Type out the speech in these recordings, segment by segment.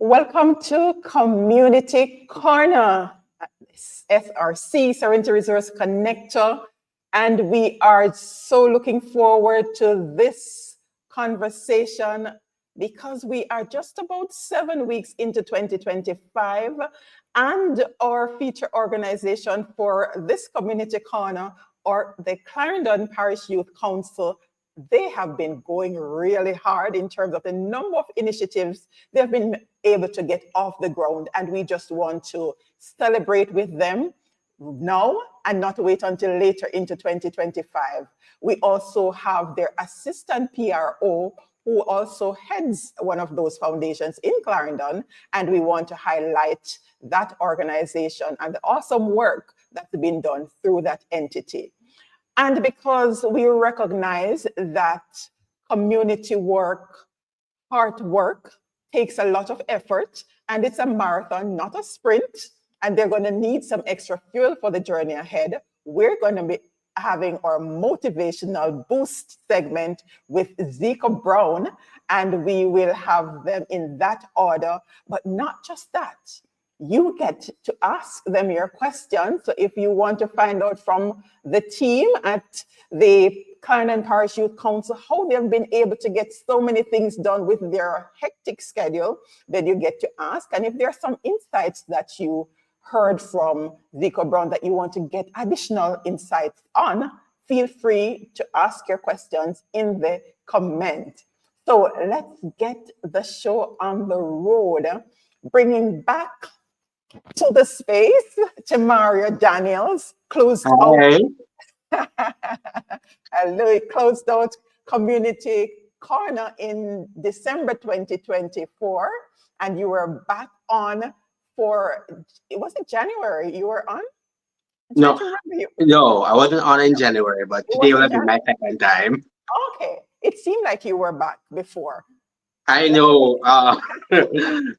Welcome to Community Corner, SRC, Serenity Resource Connector. And we are so looking forward to this conversation because we are just about 7 weeks into 2025. And our feature organization for this Community Corner, or the Clarendon Parish Youth Council, they have been going really hard in terms of the number of initiatives they've been able to get off the ground. And we just want to celebrate with them now and not wait until later into 2025. We also have their assistant PRO who also heads one of those foundations in Clarendon. And we want to highlight that organization and the awesome work that's been done through that entity. And because we recognize that community work, hard work, takes a lot of effort, and it's a marathon, not a sprint, and they're going to need some extra fuel for the journey ahead, we're going to be having our motivational boost segment with Zeco Brown, and we will have them in that order. But not just that. You get to ask them your questions. So if you want to find out from the team at the Clarendon Parish Youth Council how they've been able to get so many things done with their hectic schedule, then you get to ask. And if there are some insights that you heard from Zeco Brown that you want to get additional insights on, feel free to ask your questions in the comment. So let's get the show on the road, bringing back to the space, Termario Daniels closed out. He closed out Community Corner in December 2024, and you were back on for, was it January you were on? No, I wasn't on in January, but today will be my second time. Okay, it seemed like you were back before. I know,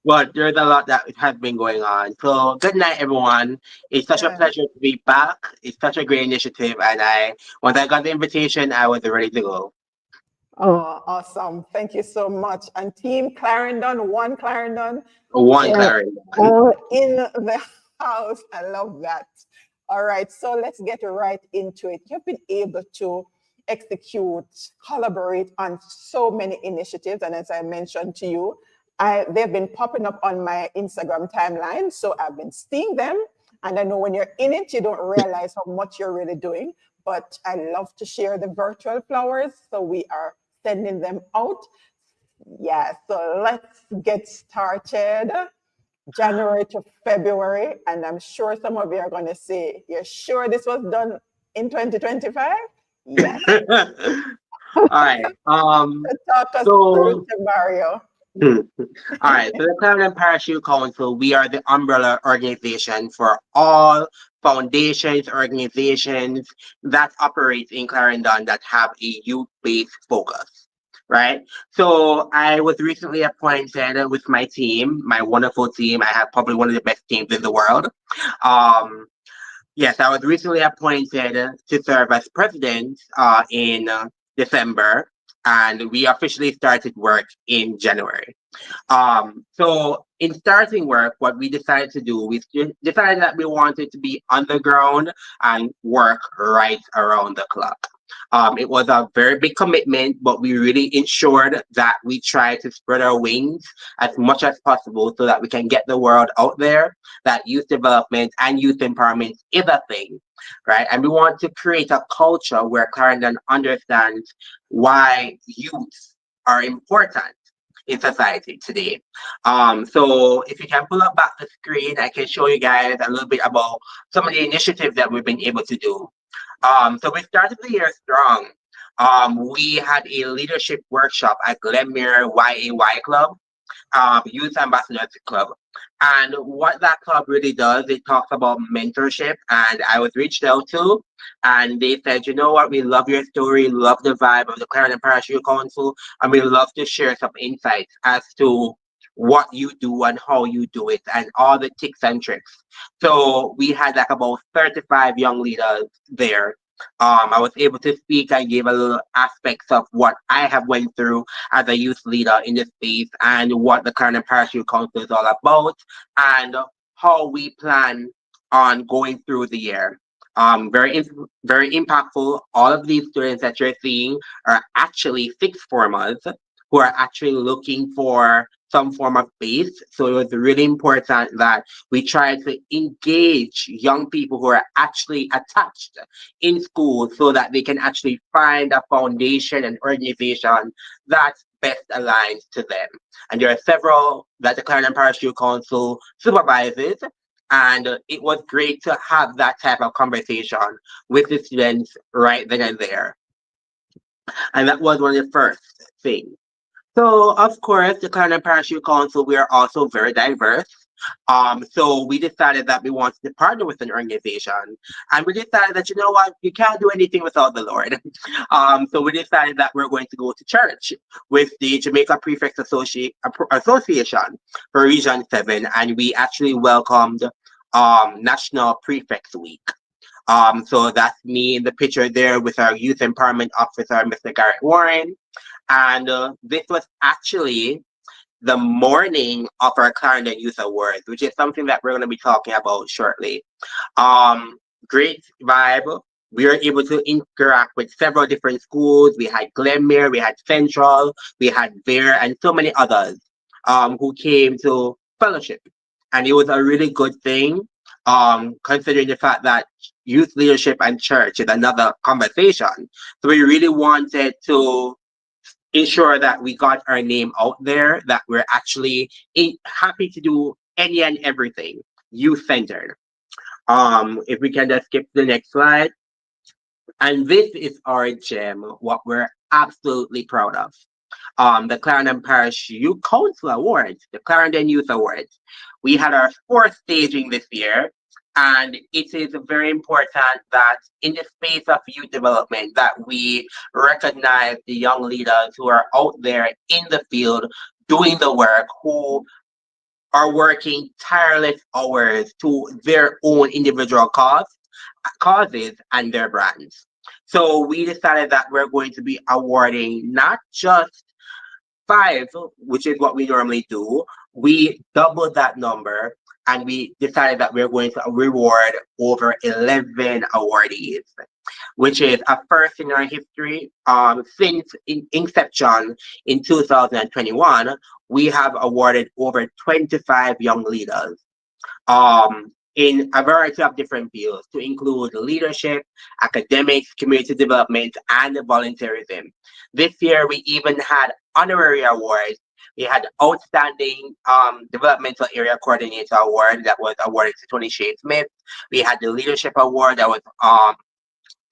but there's a lot that has been going on. So good night, everyone. It's such a pleasure to be back. It's such a great initiative, and once I got the invitation, I was ready to go. Oh, awesome. Thank you so much. And Team Clarendon, one Clarendon. One Clarendon. All in the house. I love that. All right, so let's get right into it. You've been able to execute, collaborate on so many initiatives. And as I mentioned to you, they've been popping up on my Instagram timeline. So I've been seeing them. And I know when you're in it, you don't realize how much you're really doing. But I love to share the virtual flowers. So we are sending them out. Yeah, so let's get started. January to February. And I'm sure some of you are going to say, you're sure this was done in 2025? Yes. All right. Talk us through Termario. All right. So the Clarendon Parish Youth Council, we are the umbrella organization for all foundations, organizations that operate in Clarendon that have a youth-based focus. Right. So I was recently appointed with my team, my wonderful team. I have probably one of the best teams in the world. Yes, I was recently appointed to serve as president in December, and we officially started work in January. So in starting work, what we decided to do, we decided that we wanted to be on the ground and work right around the clock. It was a very big commitment, but we really ensured that we try to spread our wings as much as possible so that we can get the word out there that youth development and youth empowerment is a thing, right? And we want to create a culture where Clarendon understands why youth are important in society today. So if you can pull up back the screen, I can show you guys a little bit about some of the initiatives that we've been able to do. So we started the year strong. We had a leadership workshop at Glenmere YAY Club, Youth Ambassadors Club. And what that club really does, it talks about mentorship. And I was reached out to, and they said, you know what, we love your story, love the vibe of the Clarendon Parish Youth Council, and we love to share some insights as to what you do and how you do it and all the tips and tricks. So we had like about 35 young leaders there I was able to speak and give a little aspects of what I have went through as a youth leader in this space and what the Clarendon Parish Youth Council is all about and how we plan on going through the year. Very impactful. All of these students that you're seeing are actually sixth formers who are actually looking for some form of base. So it was really important that we try to engage young people who are actually attached in school so that they can actually find a foundation and organization that best aligns to them. And there are several that the Clarendon Parish Youth Council supervises. And it was great to have that type of conversation with the students right then and there. And that was one of the first things. So, of course, the Clarendon Parish Youth Council, we are also very diverse. So we decided that we wanted to partner with an organization, and we decided that, you know what, you can't do anything without the Lord. So we decided that we're going to go to church with the Jamaica Prefects Association for Region 7, and we actually welcomed National Prefects Week. So that's me in the picture there with our Youth Empowerment Officer, Mr. Garrett Warren. And this was actually the morning of our Clarendon Youth Awards, which is something that we're going to be talking about shortly. Great vibe. We were able to interact with several different schools. We had Glenmere, we had Central, we had Bear, and so many others who came to fellowship. And it was a really good thing, considering the fact that youth leadership and church is another conversation. So we really wanted to ensure that we got our name out there, that we're actually happy to do any and everything youth-centered. If we can just skip to the next slide. And this is our gem, what we're absolutely proud of. The Clarendon Parish Youth Council Awards, the Clarendon Youth Awards. We had our fourth staging this year, and it is very important that in the space of youth development that we recognize the young leaders who are out there in the field doing the work, who are working tireless hours to their own individual causes and their brands. So we decided that we're going to be awarding not just 5, which is what we normally do. We doubled that number and we decided that we're going to reward over 11 awardees, which is a first in our history. Since inception in 2021, we have awarded over 25 young leaders in a variety of different fields, to include leadership, academics, community development, and volunteerism. This year, we even had honorary awards. We had outstanding developmental area coordinator award that was awarded to Tony Shea Smith. We had the leadership award that was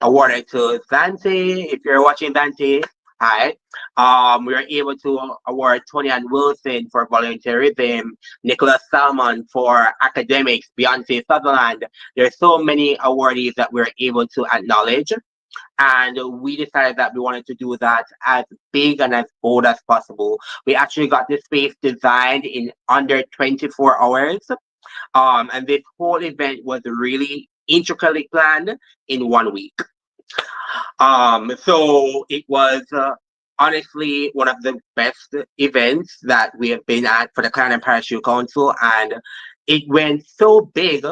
awarded to Zante. If you're watching Zante, hi. We were able to award Tony and Wilson for volunteerism, Nicholas Salmon for academics, Beyonce Sutherland. There are so many awardees that we were able to acknowledge. And we decided that we wanted to do that as big and as bold as possible. We actually got this space designed in under 24 hours. And this whole event was really intricately planned in 1 week. So it was honestly one of the best events that we have been at for the Clarendon Parish Youth Council, and it went so big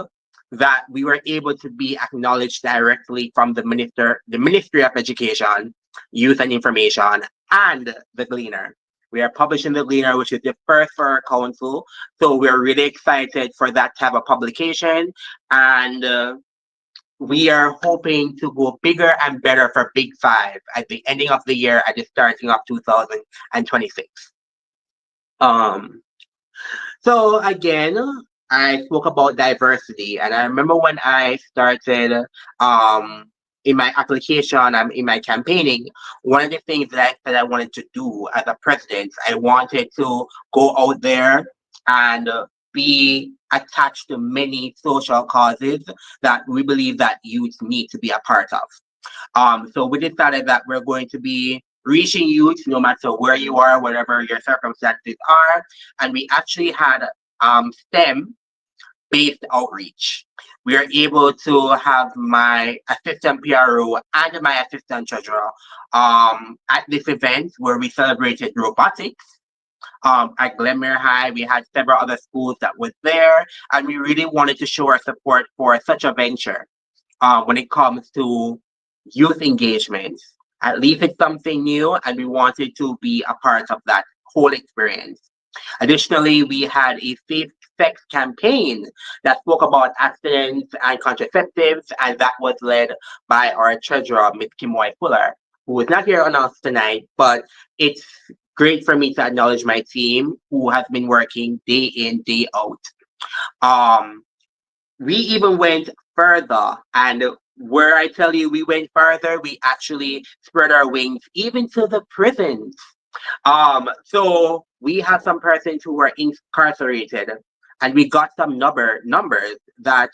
that we were able to be acknowledged directly from the Ministry of Education, Youth and Information, and the Gleaner. We are publishing the Gleaner, which is the first for our council, so we're really excited for that type of publication, and we are hoping to go bigger and better for Big 5 at the ending of the year, at the starting of 2026. So again, I spoke about diversity, and I remember when I started in my application, in my campaigning, one of the things that I said I wanted to do as a president, I wanted to go out there and be attached to many social causes that we believe that youth need to be a part of. So we decided that we're going to be reaching youth no matter where you are, whatever your circumstances are, and we actually had STEM based outreach. We are able to have my assistant PRO and my assistant treasurer at this event where we celebrated robotics. At Glenmere High, we had several other schools that was there, and we really wanted to show our support for such a venture when it comes to youth engagements. At least it's something new, and we wanted to be a part of that whole experience. Additionally, we had a safe sex campaign that spoke about abstinence and contraceptives, and that was led by our treasurer, Ms. Kimoy Fuller, who is not here on us tonight, but it's great for me to acknowledge my team who has been working day in, day out. Um, we even went further, and where I tell you we went further, we actually spread our wings even to the prisons. So we have some persons who were incarcerated, and we got some numbers that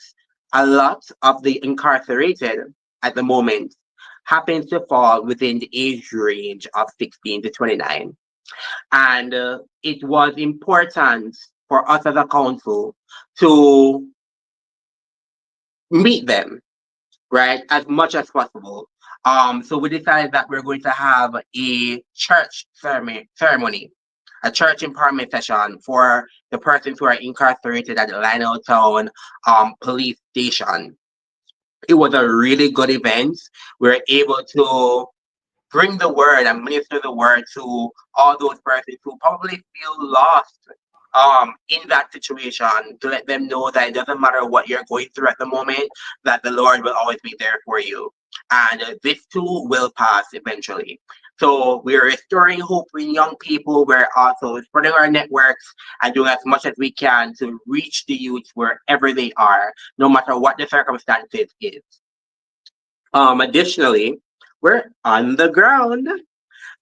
a lot of the incarcerated at the moment happens to fall within the age range of 16 to 29. And it was important for us as a council to meet them, right, as much as possible. So we decided that we're going to have a church ceremony, a church empowerment session for the persons who are incarcerated at the Lionel Town police station. It was a really good event. We were able to bring the word and minister the word to all those persons who probably feel lost in that situation, to let them know that it doesn't matter what you're going through at the moment, that the Lord will always be there for you. And this too will pass eventually. So we're restoring hope in young people. We're also spreading our networks and doing as much as we can to reach the youth wherever they are, no matter what the circumstances is. Additionally, we're on the ground.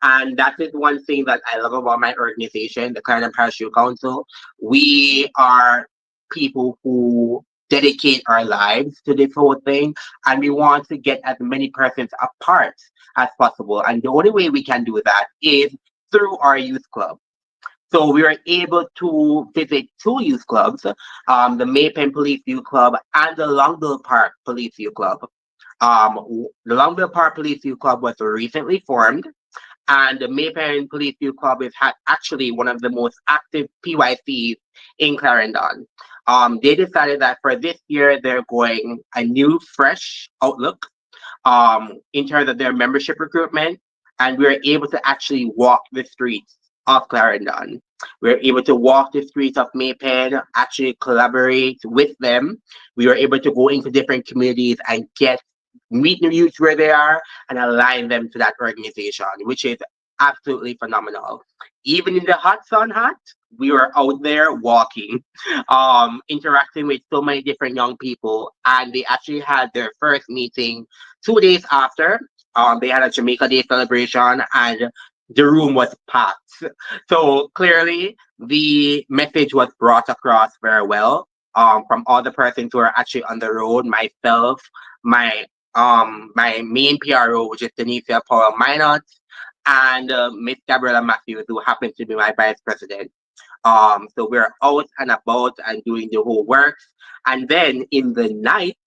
And that is one thing that I love about my organization, the Clarendon Parish Youth Council. We are people who dedicate our lives to this whole thing, and we want to get as many persons apart as possible. And the only way we can do that is through our youth club. So we were able to visit two youth clubs, the Maypen Police Youth Club and the Longville Park Police Youth Club. The Longville Park Police Youth Club was recently formed, and the Maypen Police Youth Club is actually one of the most active PYCs in Clarendon. They decided that for this year, they're going a new, fresh outlook in terms of their membership recruitment, and we were able to actually walk the streets of Clarendon. We were able to walk the streets of Maypen, actually collaborate with them. We were able to go into different communities and meet the youth where they are and align them to that organization, which is absolutely phenomenal. Even in the hot, we were out there walking, interacting with so many different young people, and they actually had their first meeting 2 days after. They had a Jamaica Day celebration, and the room was packed. So clearly, the message was brought across very well from all the persons who are actually on the road. Myself, my main PRO, which is Denisia Powell Minot, and Miss Gabriella Matthews, who happens to be my vice president. So we're out and about and doing the whole works. And then in the night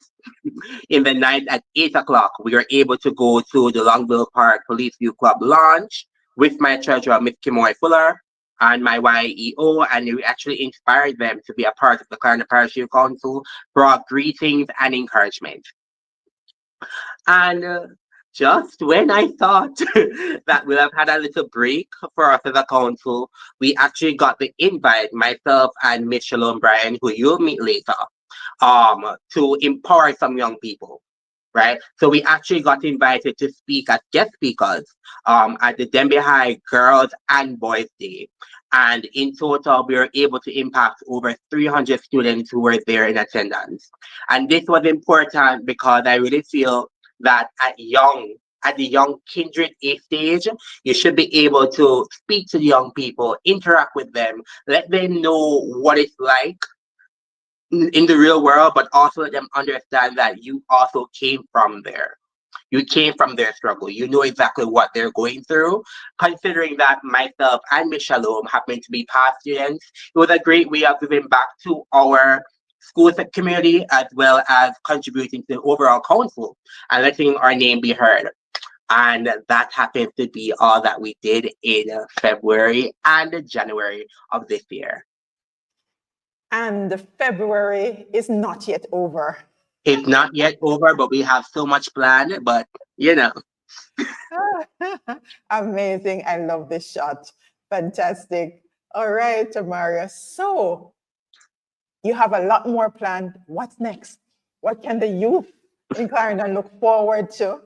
at 8 o'clock, we were able to go to the Longville Park Police Youth Club launch with my treasurer, Miss Kimoy Fuller, and my YEO, and we actually inspired them to be a part of the Clarendon Parish Youth Council, brought greetings and encouragement. And just when I thought that we'll have had a little break for us as a council, we actually got the invite, myself and Miss Shalom Bryan, who you'll meet later, to empower some young people, right? So we actually got invited to speak as guest speakers at the Denby High Girls and Boys Day. And in total, we were able to impact over 300 students who were there in attendance. And this was important because I really feel that at the young kindred age stage, you should be able to speak to the young people, interact with them, let them know what it's like in the real world, but also let them understand that you also came from there. You came from their struggle. You know exactly what they're going through. Considering that myself and Miss Shalom happen to be past students, it was a great way of giving back to our school community, as well as contributing to the overall council and letting our name be heard. And that happened to be all that we did in February and January of this year. And February is not yet over. It's not yet over, but we have so much planned. But you know, Amazing. I love this shot. Fantastic. All right, Termario. So you have a lot more planned. What's next? What can the youth in Clarendon look forward to?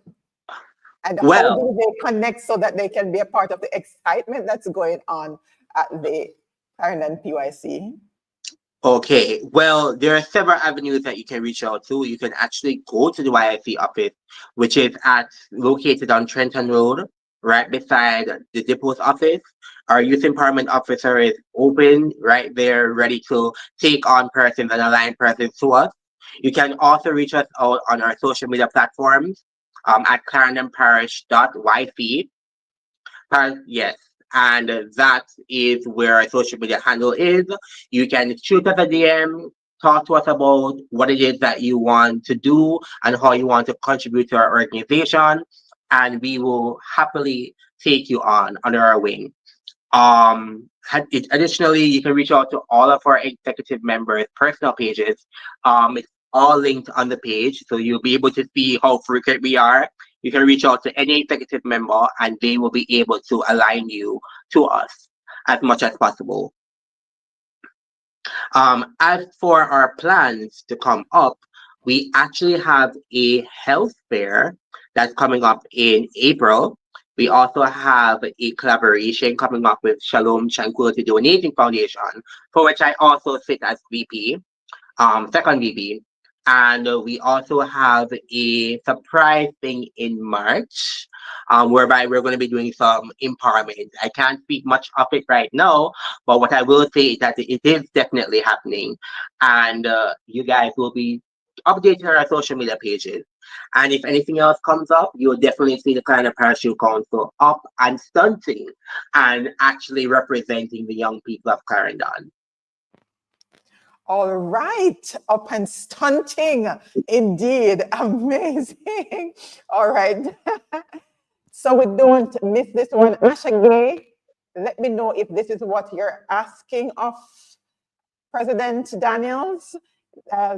And how well, do they connect so that they can be a part of the excitement that's going on at the Clarendon PYC? okay. Well, there are several avenues that you can reach out to. You can actually go to the YIC office, which is located on Trenton Road, right beside the depot's office. Our youth empowerment officer is open right there, ready to take on persons and align persons to us. You can also reach us out on our social media platforms at clarendonparish.yc. Yes, and that is where our social media handle is. You can shoot us a DM, talk to us about what it is that you want to do and how you want to contribute to our organization, and we will happily take you on under our wing. Additionally, you can reach out to all of our executive members' personal pages. It's all linked on the page, so you'll be able to see how frequent we are. You can reach out to any executive member, and they will be able to align you to us as much as possible. As for our plans to come up, we actually have a health fair that's coming up in April. We also have a collaboration coming up with Shalom Tranquility Donating Foundation, for which I also sit as VP, second VP. And we also have a surprise thing in March, whereby we're going to be doing some empowerment. I can't speak much of it right now, but what I will say is that it is definitely happening. And you guys will be updated on our social media pages. And if anything else comes up, you'll definitely see the Clarendon Parish Youth Council up and stunting and actually representing the young people of Clarendon. All right, up and stunting, indeed, amazing. All right, so we don't miss this one. Asha Gay, let me know if this is what you're asking of President Daniels.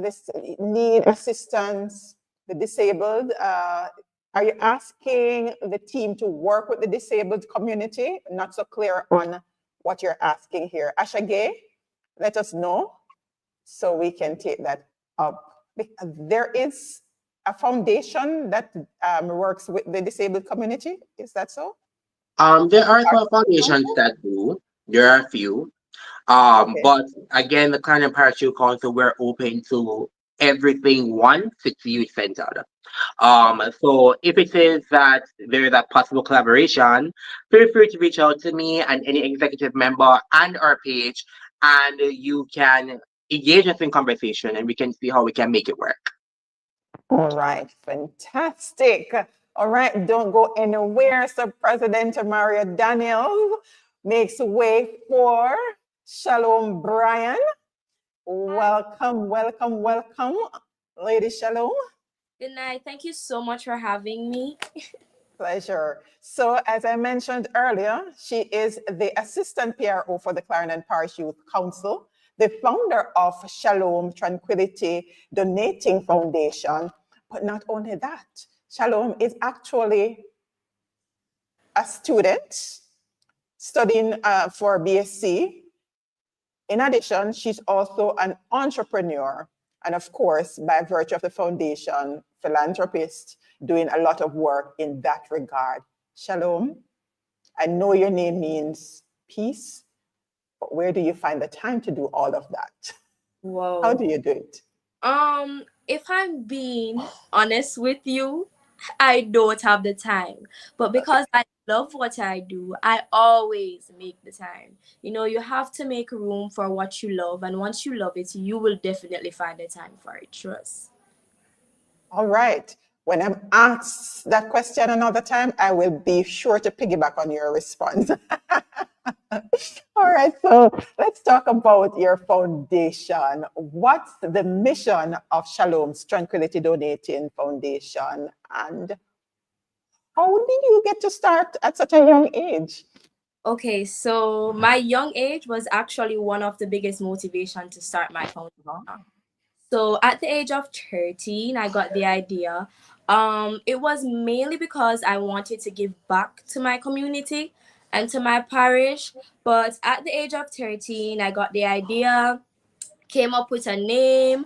This need assistance, the disabled. Are you asking the team to work with the disabled community? Not so clear on what you're asking here. Asha Gay, let us know so we can take that up. There is a foundation that works with the disabled community. Is that so? There are some foundations that do. There are a few. Okay. But again, the Clarendon Parish Youth Council, we're open to everything once it's youth centered. So if it is that there is a possible collaboration, feel free to reach out to me and any executive member and our page, and you can engage us in conversation and we can see how we can make it work. All right, fantastic. All right, don't go anywhere. So President Termario Daniels makes way for Shalom Bryan. Welcome, welcome, welcome, Lady Shalom. Good night. Thank you so much for having me. Pleasure. So as I mentioned earlier, she is the Assistant PRO for the Clarendon Parish Youth Council, the founder of Shalom Tranquility Donating Foundation. But not only that, Shalom is actually a student studying for BSc. In addition, she's also an entrepreneur. And of course, by virtue of the foundation, philanthropist, doing a lot of work in that regard. Shalom, I know your name means peace, but where do you find the time to do all of that? Whoa. How do you do it? If I'm being honest with you, I don't have the time. But because I love what I do, I always make the time. You know, you have to make room for what you love. And once you love it, you will definitely find the time for it. Trust. All right. When I'm asked that question another time, I will be sure to piggyback on your response. All right, so let's talk about your foundation. What's the mission of Shalom's Tranquility Donating Foundation, and how did you get to start at such a young age? Okay, so my young age was actually one of the biggest motivation to start my foundation. So at the age of 13, I got the idea. It was mainly because I wanted to give back to my community and to my parish. But at the age of 13, I got the idea, came up with a name,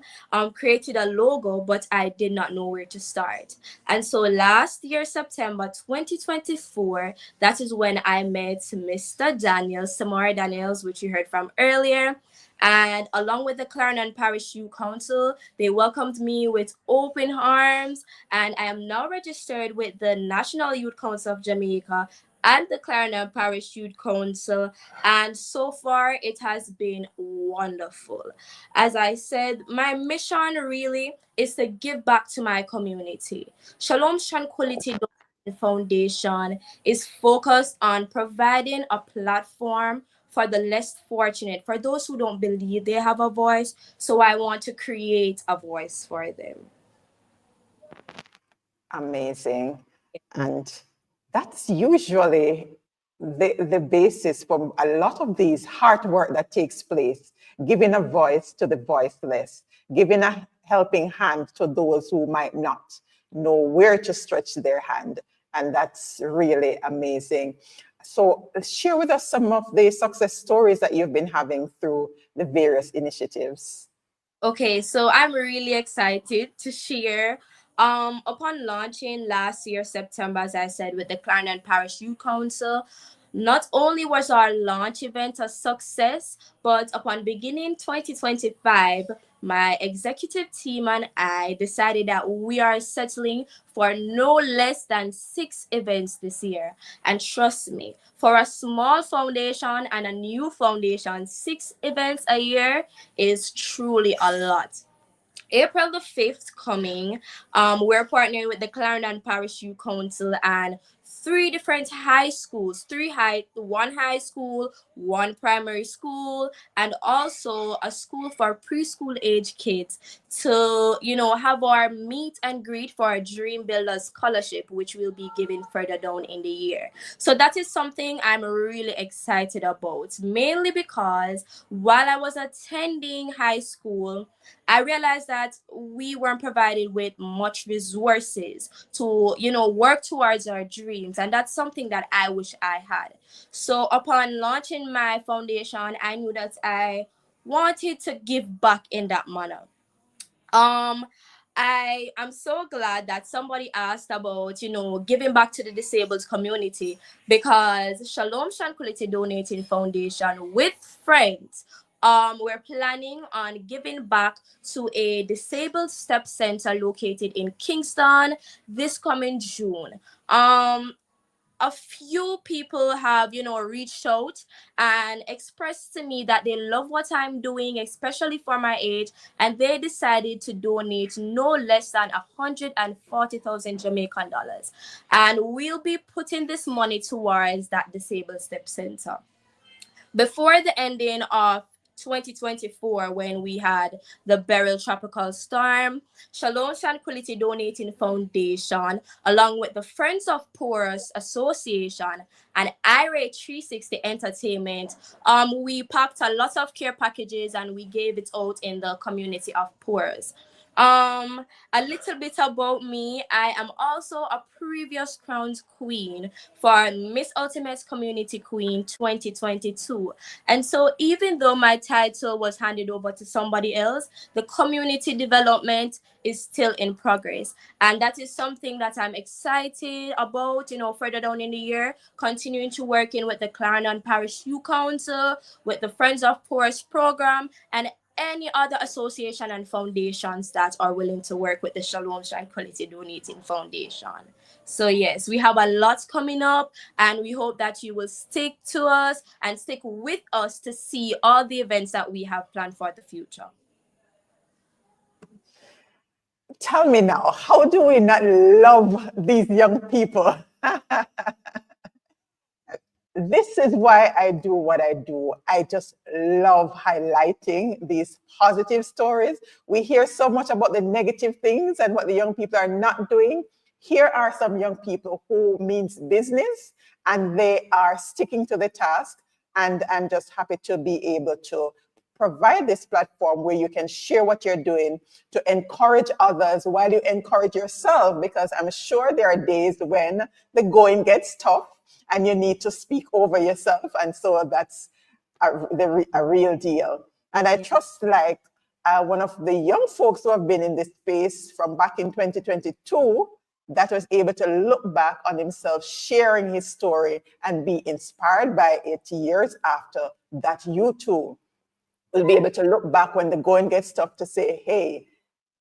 created a logo, but I did not know where to start. And so last year, September 2024, that is when I met Mr. Daniels, Termario Daniels, which you heard from earlier. And along with the Clarendon Parish Youth Council, they welcomed me with open arms. And I am now registered with the National Youth Council of Jamaica and the Clarendon Parish Youth Council. And so far, it has been wonderful. As I said, my mission really is to give back to my community. Shalom's Tranquility Foundation is focused on providing a platform for the less fortunate, for those who don't believe they have a voice. So I want to create a voice for them. Amazing. And that's usually the basis for a lot of these hard work that takes place, giving a voice to the voiceless, giving a helping hand to those who might not know where to stretch their hand. And that's really amazing. So share with us some of the success stories that you've been having through the various initiatives. Okay, so I'm really excited to share. Upon launching last year, September, as I said, with the Clarendon Parish Youth Council, not only was our launch event a success, but upon beginning 2025, my executive team and I decided that we are settling for no less than 6 events this year. And trust me, for a small foundation and a new foundation, 6 events a year is truly a lot. April the 5th coming, we're partnering with the Clarendon Parish Youth Council and 3 different high schools, one high school, one primary school, and also a school for preschool age kids to, have our meet and greet for our Dream Builder Scholarship, which will be given further down in the year. So that is something I'm really excited about, mainly because while I was attending high school, I realized that we weren't provided with much resources to, work towards our dreams. And that's something that I wish I had. So upon launching my foundation, I knew that I wanted to give back in that manner. I am so glad that somebody asked about, giving back to the disabled community, because Shalom Tranquility Donating Foundation with friends, we're planning on giving back to a disabled step center located in Kingston this coming June. A few people have, reached out and expressed to me that they love what I'm doing, especially for my age, and they decided to donate no less than 140,000 Jamaican dollars. And we'll be putting this money towards that disabled step center. Before the ending of 2024, when we had the Beryl tropical storm, Shalom Tranquility Donating Foundation, along with the Friends of Poor's Association and Irate 360 Entertainment, we packed a lot of care packages and we gave it out in the community of Poor's. A little bit about me. I am also a previous crowned queen for Miss Ultimate Community Queen 2022. And so even though my title was handed over to somebody else, the community development is still in progress. And that is something that I'm excited about, further down in the year, continuing to work in with the Clarendon Parish Youth Council, with the Friends of Poor's program, and any other association and foundations that are willing to work with the Shalom Tranquility Donating Foundation. So yes, we have a lot coming up, and we hope that you will stick to us and stick with us to see all the events that we have planned for the future. Tell me now, how do we not love these young people? this is why I do what I do. I just love highlighting these positive stories. We hear so much about the negative things and what the young people are not doing. Here are some young people who means business and they are sticking to the task. And I'm just happy to be able to provide this platform where you can share what you're doing to encourage others while you encourage yourself, because I'm sure there are days when the going gets tough and you need to speak over yourself. And so that's a real deal. And I trust like one of the young folks who have been in this space from back in 2022 that was able to look back on himself, sharing his story and be inspired by it years after, that you too will be able to look back when the going gets tough to say, hey,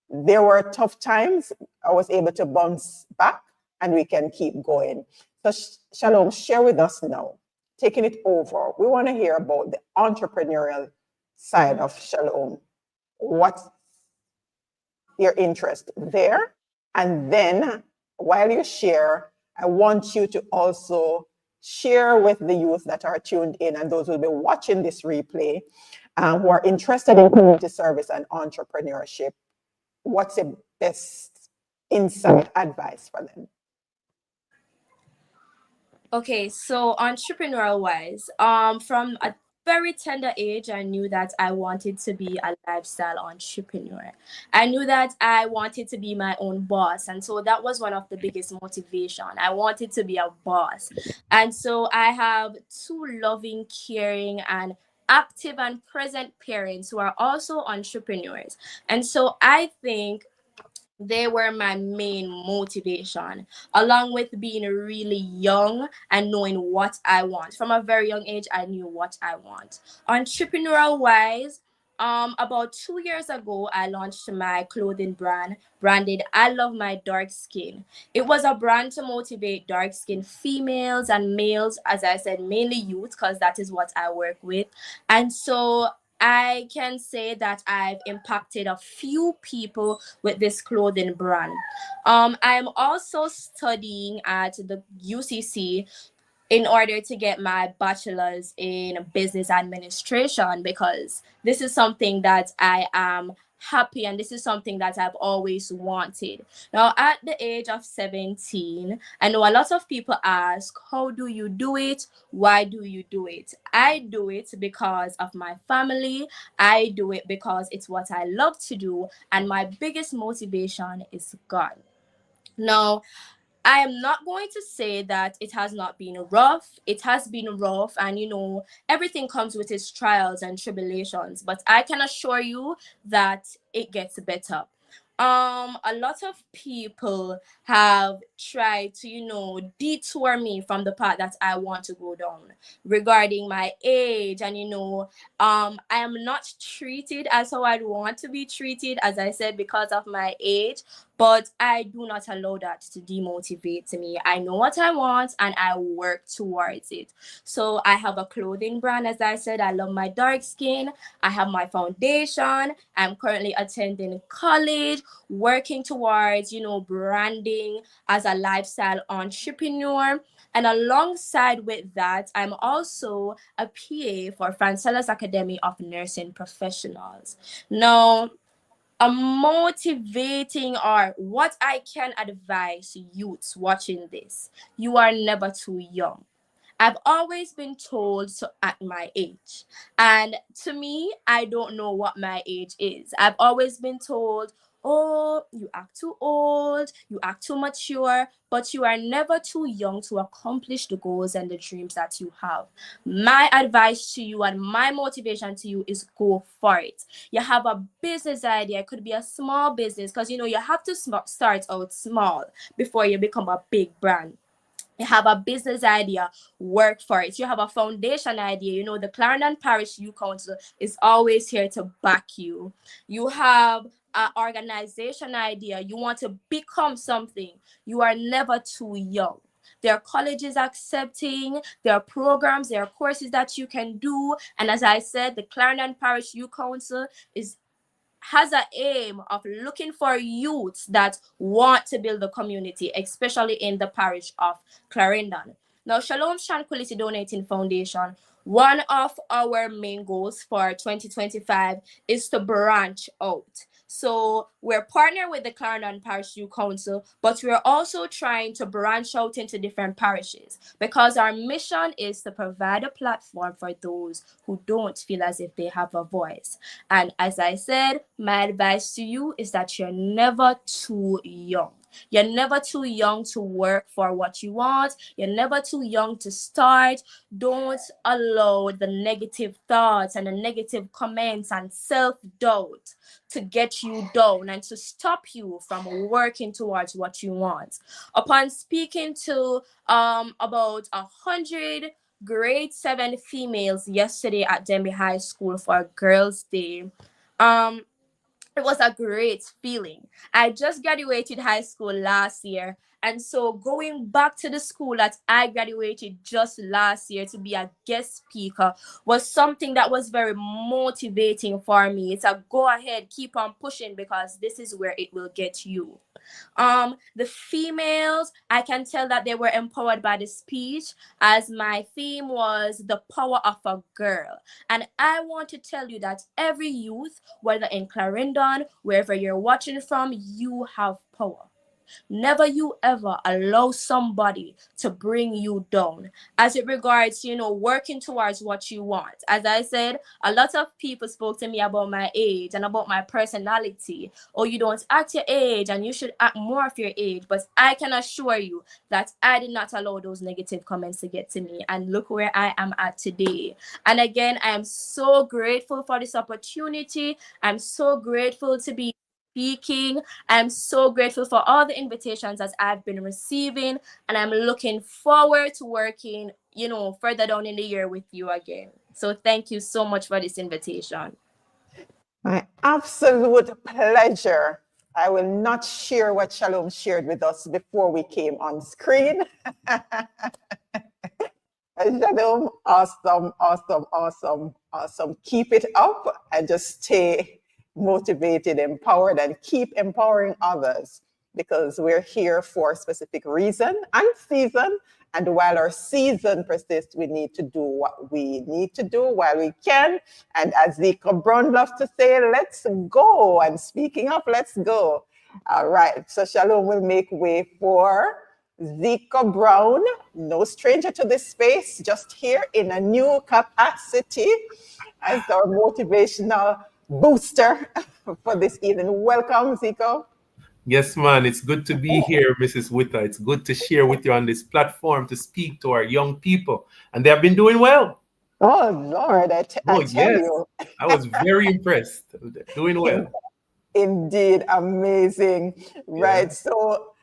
there were tough times, I was able to bounce back and we can keep going. So Shalom, share with us now, taking it over. We want to hear about the entrepreneurial side of Shalom. What's your interest there? And then while you share, I want you to also share with the youth that are tuned in and those who will be watching this replay who are interested in community service and entrepreneurship, what's the best insight advice for them? Okay, so entrepreneurial wise, from a very tender age, I knew that I wanted to be a lifestyle entrepreneur. I knew that I wanted to be my own boss, and so that was one of the biggest motivation. I wanted to be a boss, and so I have two loving, caring, and active and present parents who are also entrepreneurs, and so I think they were my main motivation, along with being really young and knowing what I want. From a very young age, I knew what I want. Entrepreneurial wise, about 2 years ago, I launched my clothing brand branded I Love My Dark Skin. It was a brand to motivate dark skinned females and males, as I said, mainly youth, because that is what I work with. And so I can say that I've impacted a few people with this clothing brand. I'm also studying at the UCC in order to get my bachelor's in business administration, because this is something that I am happy and this is something that I've always wanted. Now, at the age of 17, I know a lot of people ask, how do you do it? Why do you do it? I do it because of my family. I do it because it's what I love to do. And my biggest motivation is God. Now, I am not going to say that it has not been rough. It has been rough, and everything comes with its trials and tribulations. But I can assure you that it gets better. A lot of people have tried to, detour me from the path that I want to go down regarding my age. And, I am not treated as how I'd want to be treated, as I said, because of my age. But I do not allow that to demotivate me. I know what I want and I work towards it. So I have a clothing brand, as I said, I Love My Dark Skin. I have my foundation. I'm currently attending college, working towards, branding as a lifestyle entrepreneur. And alongside with that, I'm also a PA for Francella's Academy of Nursing Professionals. Now, a motivating or what I can advise youths watching this: you are never too young. I've always been told to at my age. And to me, I don't know what my age is. I've always been told, oh, you act too old, you act too mature, but you are never too young to accomplish the goals and the dreams that you have. My advice to you and my motivation to you is go for it. You have a business idea, it could be a small business, because you have to start out small before you become a big brand. You have a business idea, work for it. You have a foundation idea. The Clarendon Parish Youth Council is always here to back you. You have an organization idea. You want to become something. You are never too young. There are colleges accepting, there are programs, there are courses that you can do. And as I said, the Clarendon Parish Youth Council has an aim of looking for youths that want to build a community, especially in the parish of Clarendon. Now, Shalom's Tranquility Donating Foundation, one of our main goals for 2025 is to branch out. So we're partnered with the Clarendon Parish Youth Council, but we're also trying to branch out into different parishes because our mission is to provide a platform for those who don't feel as if they have a voice. And as I said, my advice to you is that you're never too young. You're never too young to work for what you want. You're never too young to start. Don't allow the negative thoughts and the negative comments and self-doubt to get you down and to stop you from working towards what you want. Upon speaking to about 100 grade 7 females yesterday at Denby High School for Girls' Day, it was a great feeling. I just graduated high school last year. And so going back to the school that I graduated just last year to be a guest speaker was something that was very motivating for me. It's a go ahead, keep on pushing because this is where it will get you. The females, I can tell that they were empowered by the speech, as my theme was the power of a girl. And I want to tell you that every youth, whether in Clarendon, wherever you're watching from, you have power. Never you ever allow somebody to bring you down as it regards, working towards what you want. As I said, a lot of people spoke to me about my age and about my personality. Oh, you don't act your age and you should act more of your age. But I can assure you that I did not allow those negative comments to get to me. And look where I am at today. And again, I am so grateful for this opportunity. I'm so grateful to be speaking. I'm so grateful for all the invitations that I've been receiving, and I'm looking forward to working, further down in the year with you again. So thank you so much for this invitation. My absolute pleasure. I will not share what Shalom shared with us before we came on screen. Shalom, awesome, awesome, awesome, awesome. Keep it up and just stay motivated, empowered, and keep empowering others because we're here for a specific reason and season. And while our season persists, we need to do what we need to do while we can. And as Zeco Brown loves to say, let's go. And speaking of, let's go. All right. So Shalom will make way for Zeco Brown, no stranger to this space, just here in a new capacity as our motivational booster for this evening. Welcome, Zeco. Yes, man. It's good to be here, Mrs. Witter. It's good to share with you on this platform to speak to our young people. And they have been doing well. Oh, Lord, I tell you. I was very impressed. They're doing well. Indeed, amazing. Yeah. Right. So,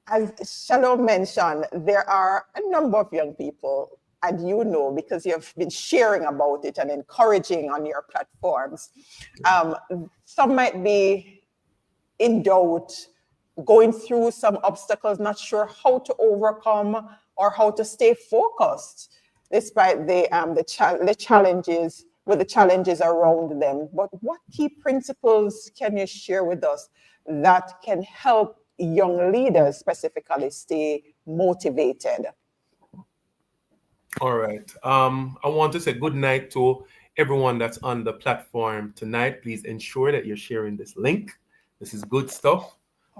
as Shalom mentioned, there are a number of young people, and because you've been sharing about it and encouraging on your platforms. Some might be in doubt, going through some obstacles, not sure how to overcome or how to stay focused despite the challenges around them. But what key principles can you share with us that can help young leaders specifically stay motivated? All right. I want to say good night to everyone that's on the platform tonight. Please ensure that you're sharing this link. This is good stuff.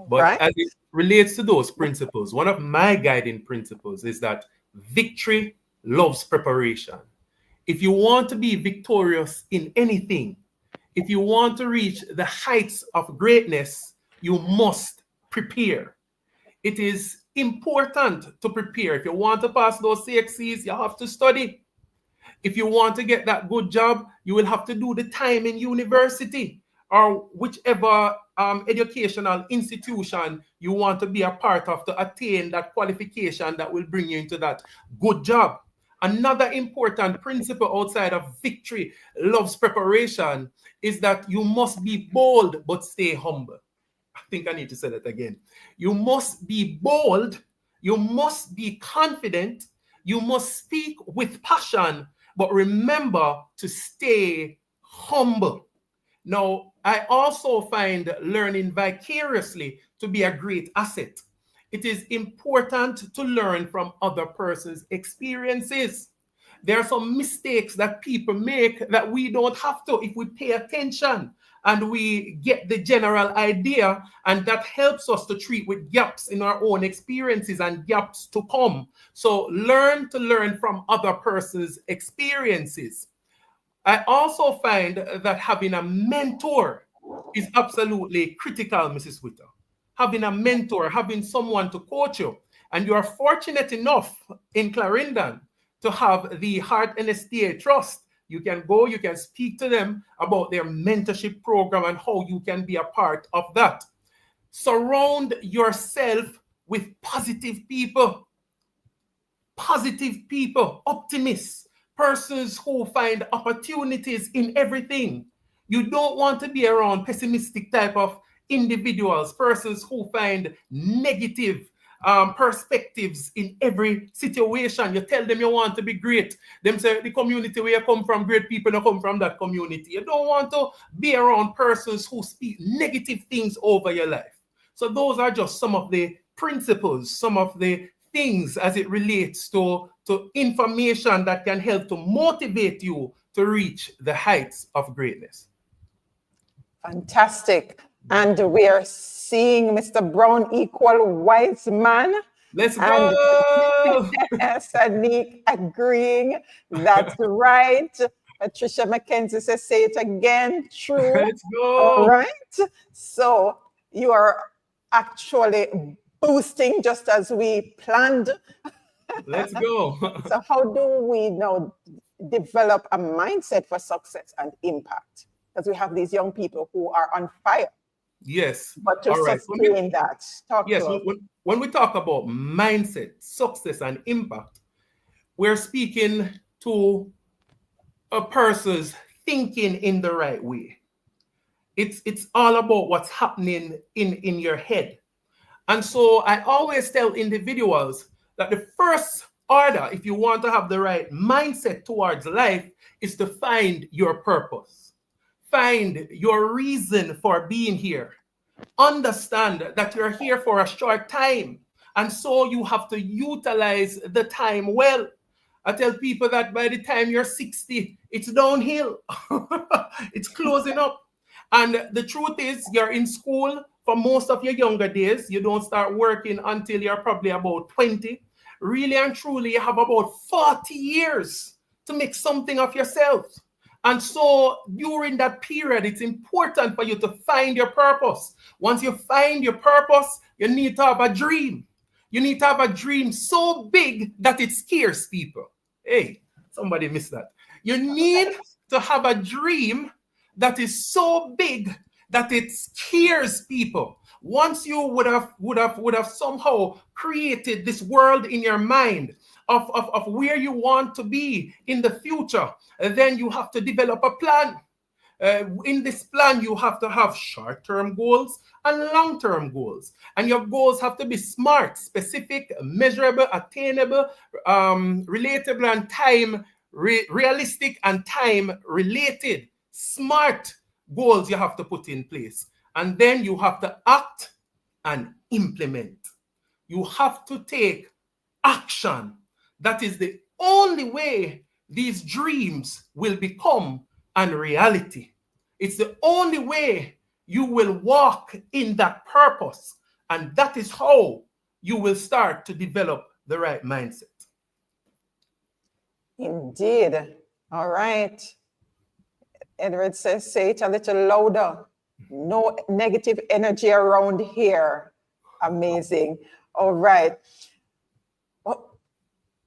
But as it relates to those principles, one of my guiding principles is that victory loves preparation. If you want to be victorious in anything, if you want to reach the heights of greatness, you must prepare. It is important to prepare. If you want to pass those CXCs, you have to study. If you want to get that good job, you will have to do the time in university or whichever educational institution you want to be a part of to attain that qualification that will bring you into that good job. Another important principle outside of victory loves preparation is that you must be bold but stay humble. I think I need to say that again. You must be bold, you must be confident, you must speak with passion, but remember to stay humble. Now, I also find learning vicariously to be a great asset. it is important to learn from other person's experiences. There are some mistakes that people make that we don't have to if we pay attention and we get the general idea, and that helps us to treat with gaps in our own experiences and gaps to come. So learn to learn from other person's experiences. I also find that having a mentor is absolutely critical, Mrs. Witter. Having a mentor, having someone to coach you. And you are fortunate enough in Clarendon to have the Heart NSTA Trust. You can go, you can speak to them about their mentorship program and how you can be a part of that. Surround yourself with positive people, optimists, persons who find opportunities in everything. You don't want to be around pessimistic type of individuals, persons who find negative perspectives in every situation. You tell them you want to be great. Them say the community where you come from, great people don't come from that community. You don't want to be around persons who speak negative things over your life. So those are just some of the principles, some of the things as it relates to information that can help to motivate you to reach the heights of greatness. Fantastic. And we are seeing Mr. Brown equal wise man. Let's go. Sadiq agreeing. That's right. Patricia McKenzie says, say it again. True. Let's go. All right. So you are actually boosting just as we planned. Let's go. So how do we now develop a mindset for success and impact? Because we have these young people who are on fire. Yes. But to sustain that, talk to us. When we talk about mindset, success, and impact, we're speaking to a person's thinking in the right way. It's all about what's happening in your head. And so I always tell individuals that the first order, if you want to have the right mindset towards life, is to find your purpose. Find your reason for being here. Understand that you're here for a short time. And so you have to utilize the time well. I tell people that by the time you're 60, it's downhill. It's closing up. And the truth is, you're in school for most of your younger days. You don't start working until you're probably about 20. Really and truly, you have about 40 years to make something of yourself. And so during that period, it's important for you to find your purpose. Once you find your purpose, you need to have a dream. You need to have a dream so big that it scares people. Hey, somebody missed that. You need to have a dream that is so big that it scares people. Once you would have somehow created this world in your mind of where you want to be in the future, then you have to develop a plan. In this plan, you have to have short-term goals and long-term goals. And your goals have to be smart, specific, measurable, attainable, relatable, and time realistic and time related. Smart goals you have to put in place. And then you have to act and implement. You have to take action. That is the only way these dreams will become a reality. It's the only way you will walk in that purpose. And that is how you will start to develop the right mindset. Indeed. All right. Edward says, say it a little louder. No negative energy around here. Amazing. All right. Well,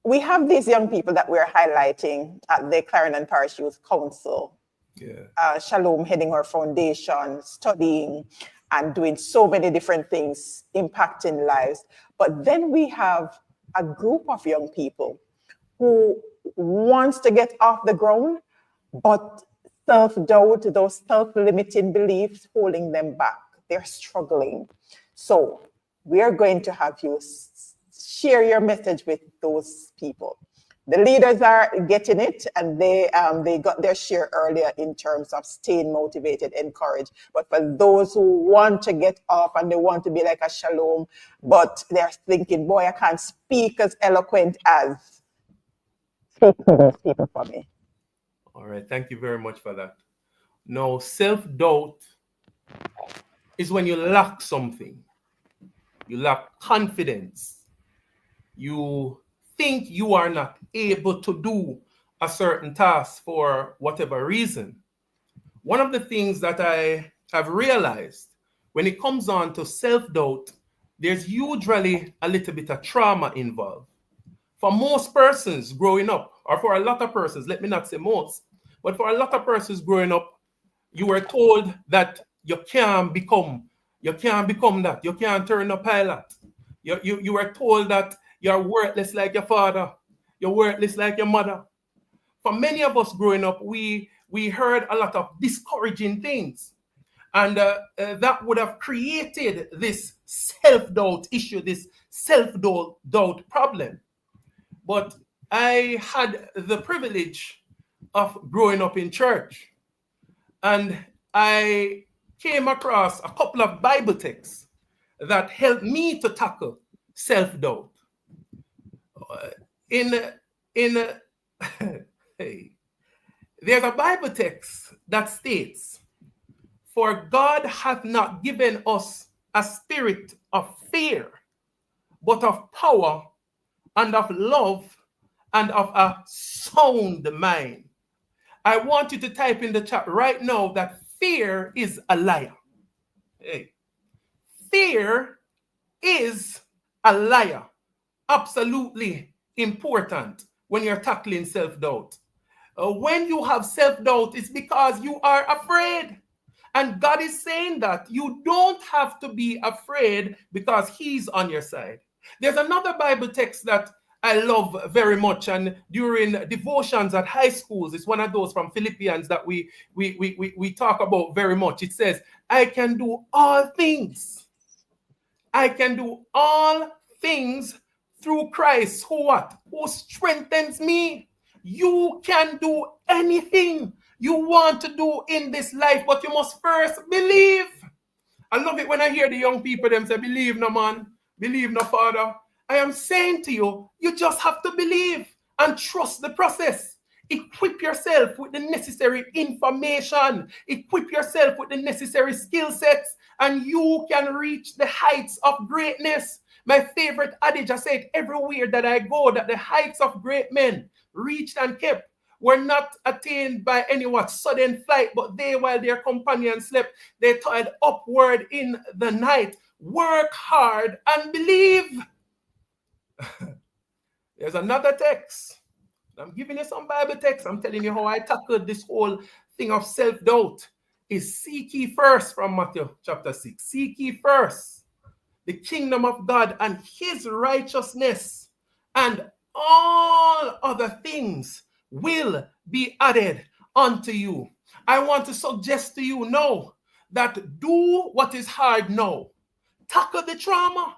we have these young people that we're highlighting at the Clarendon Parish Youth Council. Yeah. Shalom heading our foundation, studying and doing so many different things, impacting lives. But then we have a group of young people who wants to get off the ground, but self-doubt, those self-limiting beliefs holding them back. They're struggling. So we are going to have you share your message with those people. the leaders are getting it, and they got their share earlier in terms of staying motivated, encouraged. But for those who want to get off and they want to be like a Shalom, but they're thinking, boy, I can't speak as eloquent as people for me. All right, thank you very much for that. Now, self-doubt is when you lack something. You lack confidence. You think you are not able to do a certain task for whatever reason. One of the things that I have realized when it comes on to self-doubt, there's usually a little bit of trauma involved. For most persons growing up, or for a lot of persons, let me not say most, but for a lot of persons growing up, you were told that you can't become that. You can't turn a pilot. You were told that you're worthless like your father. You're worthless like your mother. For many of us growing up, we heard a lot of discouraging things. And that would have created this self-doubt issue, this self-doubt problem. But I had the privilege of growing up in church. And I came across a couple of Bible texts that helped me to tackle self-doubt. There's a Bible text that states, "For God hath not given us a spirit of fear, but of power and of love and of a sound mind." I want you to type in the chat right now that fear is a liar. Hey. Fear is a liar. Absolutely important when you're tackling self-doubt. When you have self-doubt, it's because you are afraid. And God is saying that you don't have to be afraid because He's on your side. There's another Bible text that I love very much, and during devotions at high schools, it's one of those from Philippians that we talk about very much. It says, "I can do all things. I can do all things through Christ who strengthens me." You can do anything you want to do in this life, but you must first believe. I love it when I hear the young people them say, "Believe no man, believe no father." I am saying to you, you just have to believe and trust the process. Equip yourself with the necessary information. Equip yourself with the necessary skill sets, and you can reach the heights of greatness. My favorite adage, I say it everywhere that I go, that the heights of great men reached and kept were not attained by any sudden flight, but they, while their companions slept, they toiled upward in the night. Work hard and believe. There's another text. I'm giving you some Bible text. I'm telling you how I tackled this whole thing of self-doubt. Is seek ye first, from Matthew chapter 6. Seek ye first the kingdom of God and His righteousness, and all other things will be added unto you. I want to suggest to you now that do what is hard now. Tackle the trauma.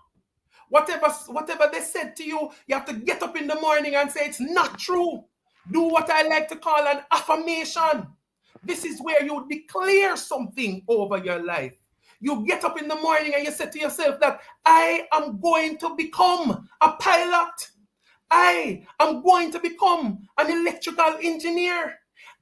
Whatever they said to you, you have to get up in the morning and say it's not true. Do what I like to call an affirmation. This is where you declare something over your life. You get up in the morning and you say to yourself that I am going to become a pilot. I am going to become an electrical engineer.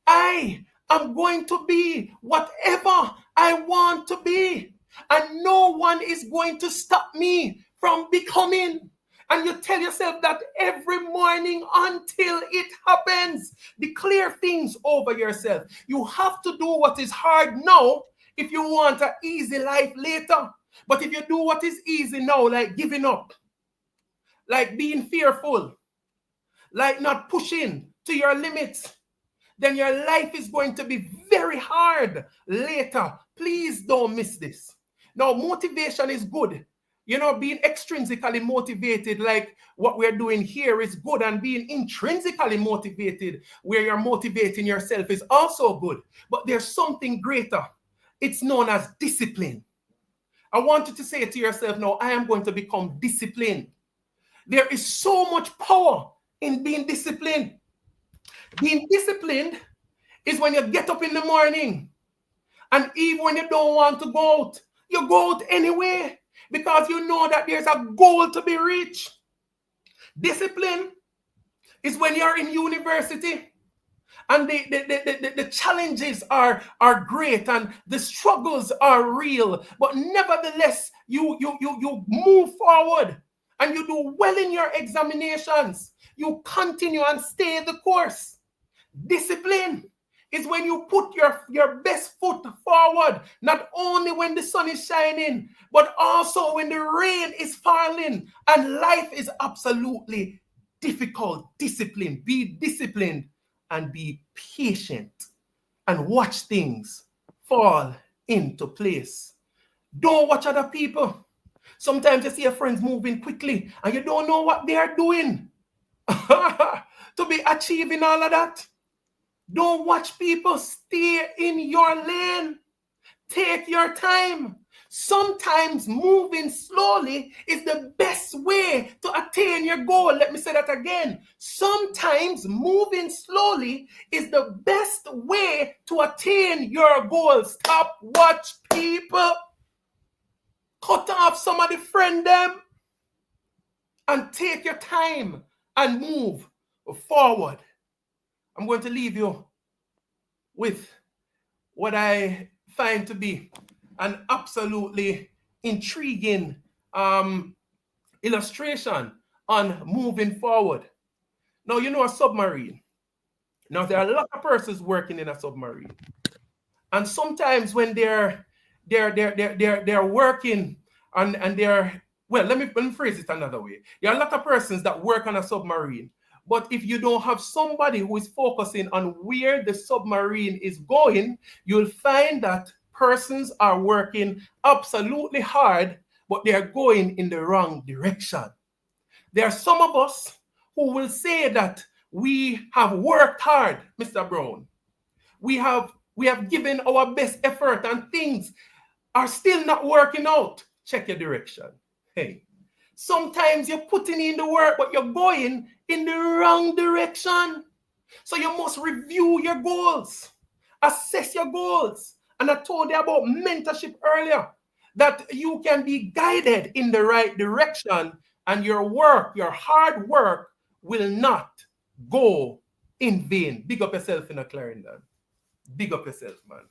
I am going to be whatever I want to be. And no one is going to stop me from becoming. And you tell yourself that every morning until it happens. Declare things over yourself. You have to do what is hard now if you want an easy life later. But if you do what is easy now, like giving up, like being fearful, like not pushing to your limits, then your life is going to be very hard later. Please don't miss this. Now, motivation is good. You know, being extrinsically motivated like what we're doing here is good, and being intrinsically motivated where you're motivating yourself is also good. But there's something greater. It's known as discipline. I want you to say to yourself now, I am going to become disciplined. There is so much power in being disciplined. Being disciplined is when you get up in the morning, and even when you don't want to go out, you go out anyway because you know that there's a goal to be reached. Discipline is when you're in university and the challenges are great and the struggles are real, but nevertheless, you move forward and you do well in your examinations. You continue and stay the course. Discipline is when you put your best foot forward, not only when the sun is shining, but also when the rain is falling and life is absolutely difficult. Discipline. Be disciplined and be patient and watch things fall into place. Don't watch other people. Sometimes you see your friends moving quickly and you don't know what they are doing to be achieving all of that. Don't watch people. Stay in your lane. Take your time. Sometimes moving slowly is the best way to attain your goal. Let me say that again. Sometimes moving slowly is the best way to attain your goal. Stop watch people. Cut off some of the friend them and take your time and move forward. I'm going to leave you with what I find to be an absolutely intriguing illustration on moving forward. Now, you know a submarine. Now, there are a lot of persons working in a submarine. And sometimes when they're working and they're, well, let me phrase it another way. There are a lot of persons that work on a submarine. But if you don't have somebody who is focusing on where the submarine is going, you'll find that persons are working absolutely hard, but they are going in the wrong direction. There are some of us who will say that we have worked hard, Mr. Brown. We have given our best effort and things are still not working out. Check your direction. Hey. Sometimes you're putting in the work, but you're going in the wrong direction. So you must review your goals, assess your goals. And I told you about mentorship earlier, that you can be guided in the right direction and your work, your hard work will not go in vain. Big up yourself in a Clarendon. Big up yourself, man.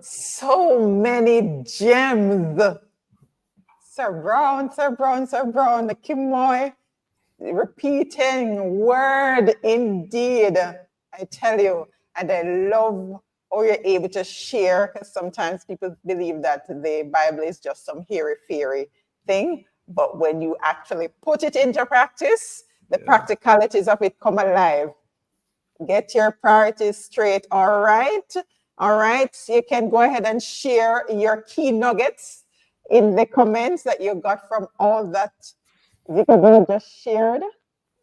So many gems. Sir Brown, the Kimoy, repeating word indeed. I tell you, and I love how you're able to share, because sometimes people believe that the Bible is just some hairy-fairy thing, but when you actually put it into practice, the practicalities of it come alive. Get your priorities straight, all right? All right, so you can go ahead and share your key nuggets in the comments that you got from all that Zeco Brown just shared.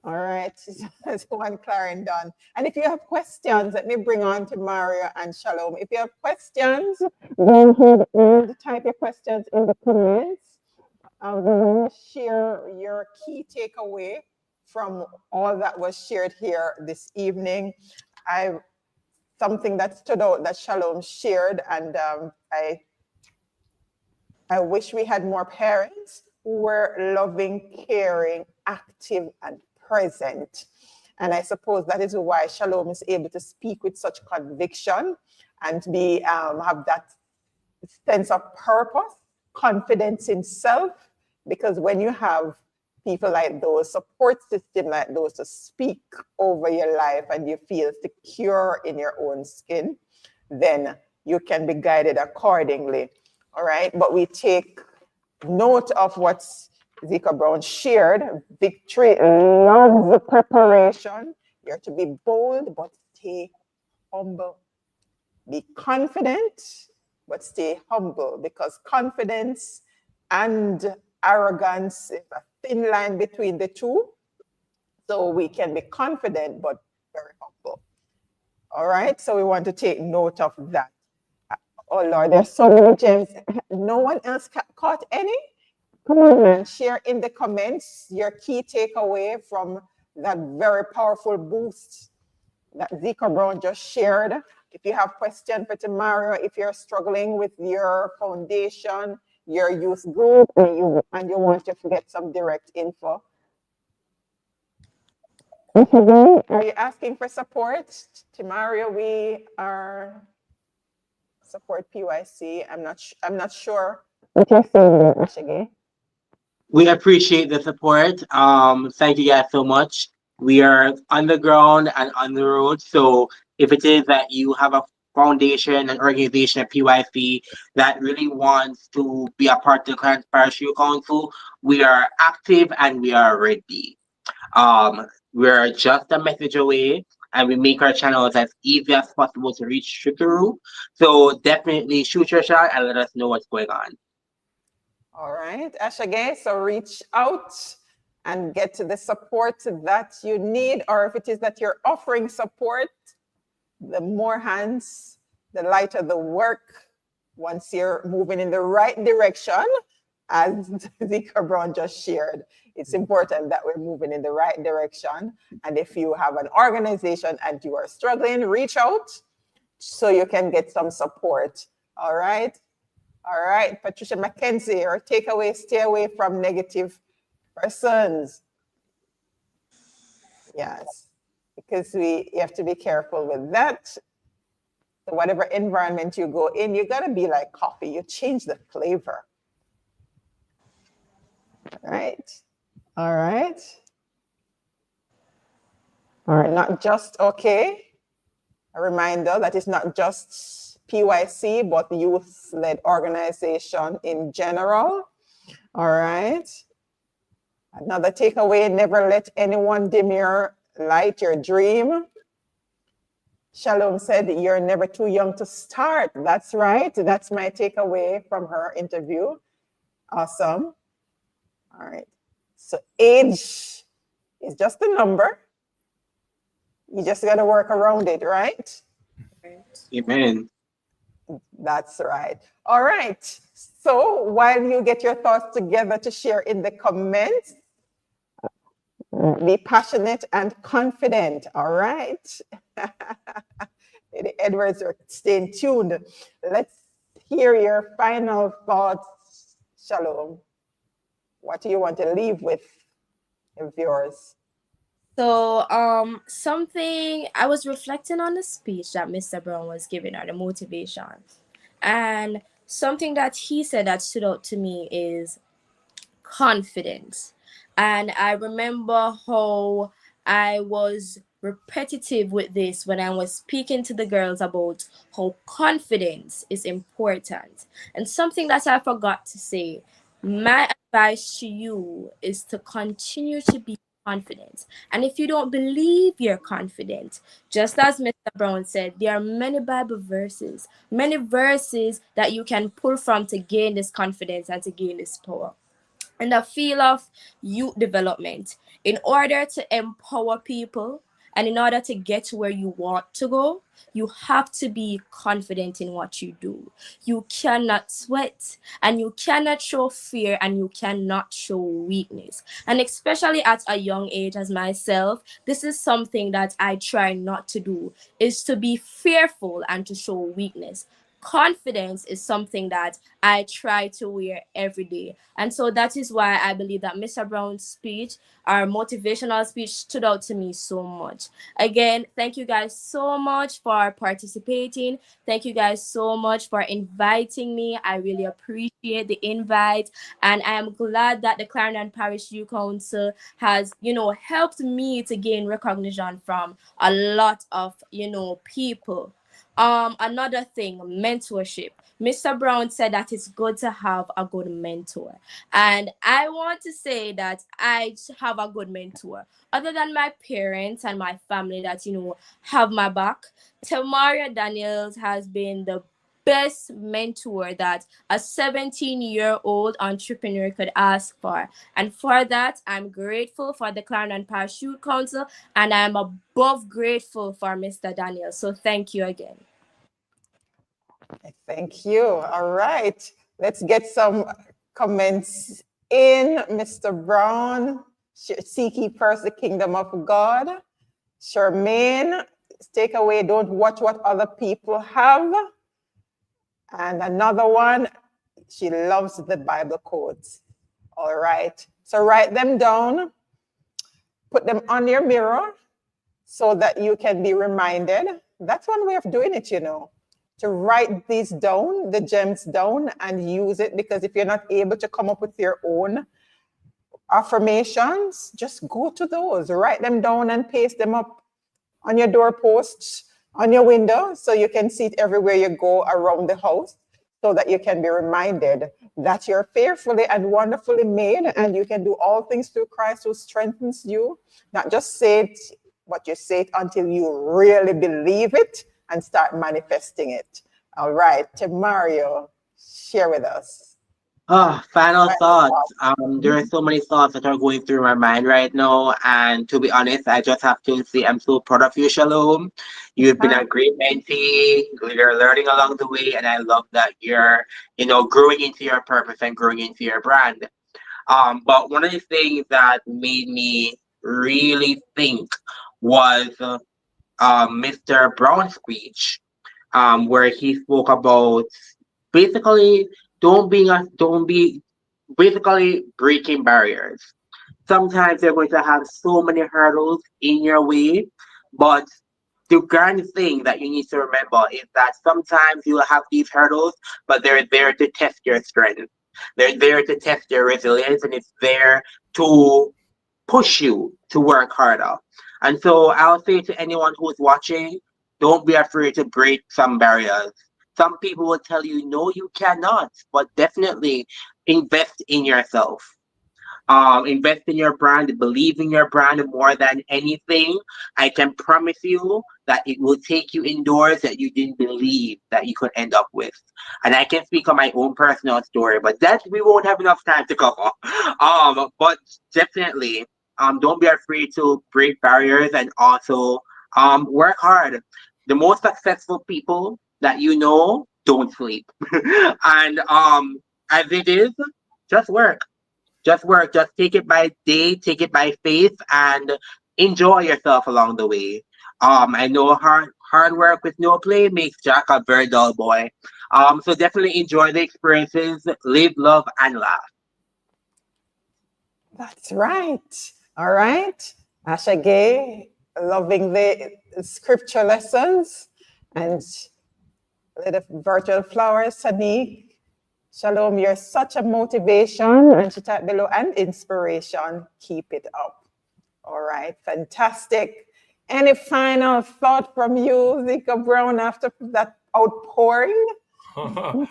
All right, that's one Clarendon. And if you have questions, let me bring on Termario and Shalom. If you have questions, go ahead and type your questions in the comments. Share your key takeaway from all that was shared here this evening. Something that stood out that Shalom shared, and I wish we had more parents who were loving, caring, active, and present. And I suppose that is why Shalom is able to speak with such conviction and be have that sense of purpose, confidence in self, because when you have people like those, support system like those to speak over your life and you feel secure in your own skin, then you can be guided accordingly. All right, but we take note of what Zeco Brown shared. Victory loves the preparation. You're to be bold, but stay humble. Be confident, but stay humble, because confidence and arrogance is a thin line between the two. So we can be confident, but very humble. All right, so we want to take note of that. Oh Lord, there's so many gems. No one else caught any? Come on, man. Share in the comments your key takeaway from that very powerful boost that Zeco Brown just shared. If you have questions for Termario, if you're struggling with your foundation, your youth group, and you want to get some direct info. Are you asking for support? Termario, we are support PYC. I'm not sure what you're saying there, Ashige. We appreciate the support. Thank you guys so much. We are on the ground and on the road. So if it is that you have a foundation, an organization, a PYC that really wants to be a part of the Clarendon Parish Youth Council, we are active and we are ready. We're just a message away, and we make our channels as easy as possible to reach through. So definitely shoot your shot and let us know what's going on. All right, Ashage, so reach out and get to the support that you need, or if it is that you're offering support, the more hands, the lighter the work. Once you're moving in the right direction, as Zeco Brown just shared, it's important that we're moving in the right direction. And if you have an organization and you are struggling, reach out so you can get some support. All right. All right, Patricia McKenzie, our takeaway, stay away from negative persons. Yes, because you have to be careful with that. So whatever environment you go in, you gotta be like coffee, you change the flavor. All right, all right. All right, not just, okay. A reminder that it's not just PYC, but youth-led organization in general. All right. Another takeaway, never let anyone dim your light, your dream. Shalom said, you're never too young to start. That's right. That's my takeaway from her interview. Awesome. All right. So age is just a number. You just got to work around it, right? Amen. That's right. All right. So while you get your thoughts together to share in the comments, be passionate and confident. All right. Lady Edwards, are staying tuned. Let's hear your final thoughts, Shalom. What do you want to leave with your viewers? So, something I was reflecting on the speech that Mr. Brown was giving, or the motivation, and something that he said that stood out to me is confidence. And I remember how I was repetitive with this when I was speaking to the girls about how confidence is important. And something that I forgot to say, my advice to you is to continue to be confident. And if you don't believe you're confident, just as Mr. Brown said, there are many Bible verses, many verses that you can pull from to gain this confidence and to gain this power. And the field of youth development, in order to empower people and in order to get to where you want to go, you have to be confident in what you do. You cannot sweat, and you cannot show fear, and you cannot show weakness. And especially at a young age as myself, this is something that I try not to do, is to be fearful and to show weakness. Confidence is something that I try to wear every day. And so that is why I believe that Mr. Brown's speech, our motivational speech, stood out to me so much. Again, thank you guys so much for participating. Thank you guys so much for inviting me. I really appreciate the invite. And I am glad that the Clarendon Parish Youth Council has, helped me to gain recognition from a lot of, people. Another thing, mentorship. Mr. Brown said that it's good to have a good mentor. And I want to say that I have a good mentor. Other than my parents and my family that, have my back, Termario Daniels has been the best mentor that a 17-year-old entrepreneur could ask for. And for that, I'm grateful for the Clarendon Parish Youth Council, and I'm above grateful for Mr. Daniels. So thank you again. Thank you. All right. Let's get some comments in Mr. Brown, seek ye first the kingdom of God. Charmaine, take away, don't watch what other people have. And another one, she loves the Bible quotes. All right, so write them down, put them on your mirror so that you can be reminded. That's one way of doing it, you know, to write these down, the gems down, and use it, because if you're not able to come up with your own affirmations, just go to those, write them down and paste them up on your doorposts, on your window, so you can see it everywhere you go around the house, so that you can be reminded that you're fearfully and wonderfully made, and you can do all things through Christ who strengthens you. Not just say it, but you say it until you really believe it and start manifesting it. All right, Termario, share with us. Final thoughts. There are so many thoughts that are going through my mind right now, and to be honest, I just have to say I'm so proud of you, Shalom. You've been a great mentee. You're learning along the way, and I love that you're, growing into your purpose and growing into your brand. But one of the things that made me really think was Mr. Brown's speech, where he spoke about basically don't be basically breaking barriers. Sometimes you're going to have so many hurdles in your way, but the grand thing that you need to remember is that sometimes you'll have these hurdles, but they're there to test your strength. They're there to test your resilience, and it's there to push you to work harder. And so I'll say to anyone who's watching, don't be afraid to break some barriers. Some people will tell you, no, you cannot, but definitely invest in yourself. Invest in your brand, believe in your brand more than anything. I can promise you that it will take you indoors that you didn't believe that you could end up with. And I can speak on my own personal story, but that we won't have enough time to cover. But definitely, don't be afraid to break barriers, and also work hard. The most successful people that you know don't sleep. And as it is, just work. Just work, just take it by day, take it by faith, and enjoy yourself along the way. I know hard work with no play makes Jack a very dull boy. So definitely enjoy the experiences, live, love, and laugh. That's right. All right. Asha Gay, loving the scripture lessons, and the virtual flowers, Sanique. Shalom, you're such a motivation, and she typed below, and inspiration. Keep it up. All right, fantastic. Any final thought from you, Zeco Brown, after that outpouring? I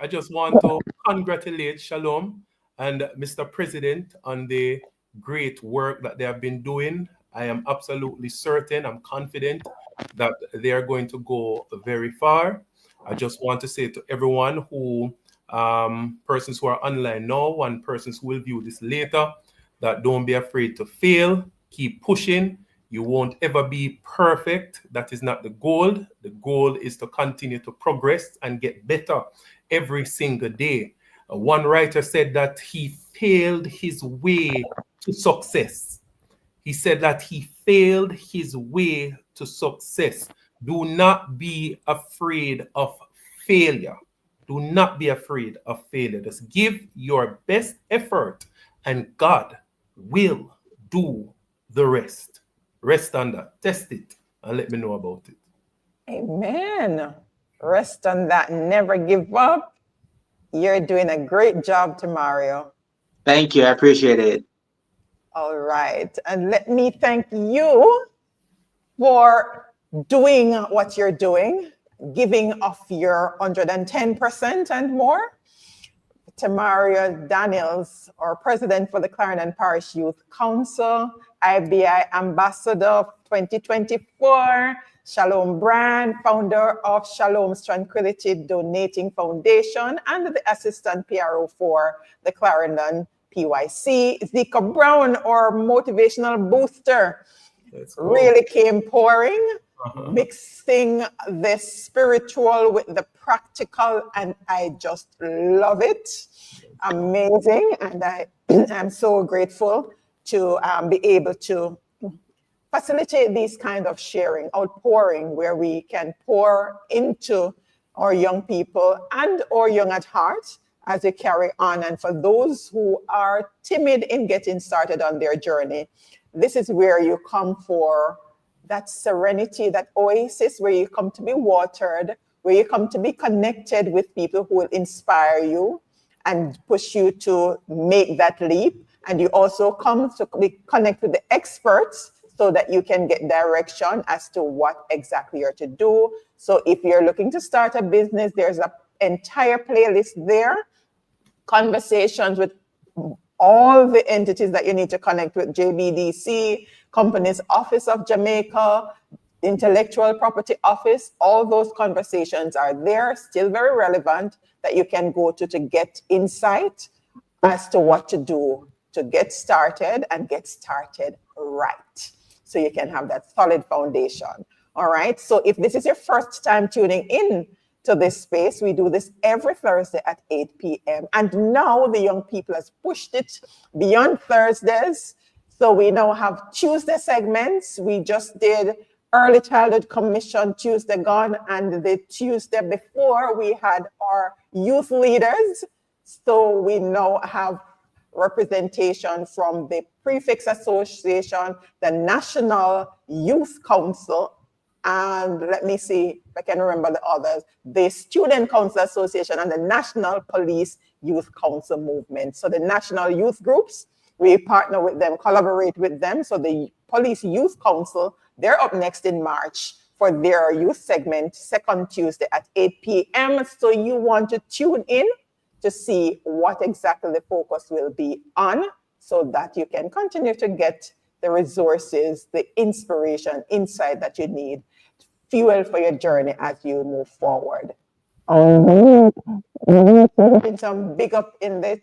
just want to congratulate Shalom and Mr. President on the great work that they have been doing. I am absolutely certain, I'm confident that they are going to go very far. I just want to say to everyone who, persons who are online now and persons who will view this later, that don't be afraid to fail, keep pushing. You won't ever be perfect. That is not the goal. The goal is to continue to progress and get better every single day. One writer said that he failed his way to success. He said that he failed his way to success. Do not be afraid of failure. Do not be afraid of failure. Just give your best effort, and God will do the rest. Rest on that. Test it and let me know about it. Amen. Rest on that. Never give up. You're doing a great job, Termario. Thank you. I appreciate it. All right. And let me thank you for doing what you're doing, giving of your 110% and more. Termario Daniels, our president for the Clarendon Parish Youth Council, IBI Ambassador 2024, Shalom Bryan, founder of Shalom's Tranquility Donating Foundation, and the assistant PRO for the Clarendon PYC. Zeco Brown, our motivational booster, really came pouring, mixing the spiritual with the practical, and I just love it. amazing, and I am so grateful to be able to facilitate these kind of sharing, outpouring, where we can pour into our young people and or young at heart as they carry on. And for those who are timid in getting started on their journey, this is where you come for that serenity, that oasis, where you come to be watered, where you come to be connected with people who will inspire you and push you to make that leap. And you also come to be connected with the experts so that you can get direction as to what exactly you're to do. So if you're looking to start a business, there's an entire playlist there, conversations with all the entities that you need to connect with, JBDC, Companies Office of Jamaica, Intellectual Property Office. All those conversations are there, still very relevant, that you can go to get insight as to what to do to get started and get started right, so you can have that solid foundation. All right, so if this is your first time tuning in to this space, we do this every Thursday at 8 p.m. And now the young people has pushed it beyond Thursdays. So we now have Tuesday segments. We just did Early Childhood Commission Tuesday gone, and the Tuesday before we had our youth leaders. So we now have representation from the Prefects Association, the National Youth Council, and let me see if I can remember the others, the Student Council Association and the National Police Youth Council movement. So the national youth groups, we partner with them, collaborate with them. So the Police Youth Council, they're up next in March for their youth segment, second Tuesday at 8 p.m. So you want to tune in to see what exactly the focus will be on, so that you can continue to get the resources, the inspiration, insight that you need, fuel for your journey as you move forward. Some big up in the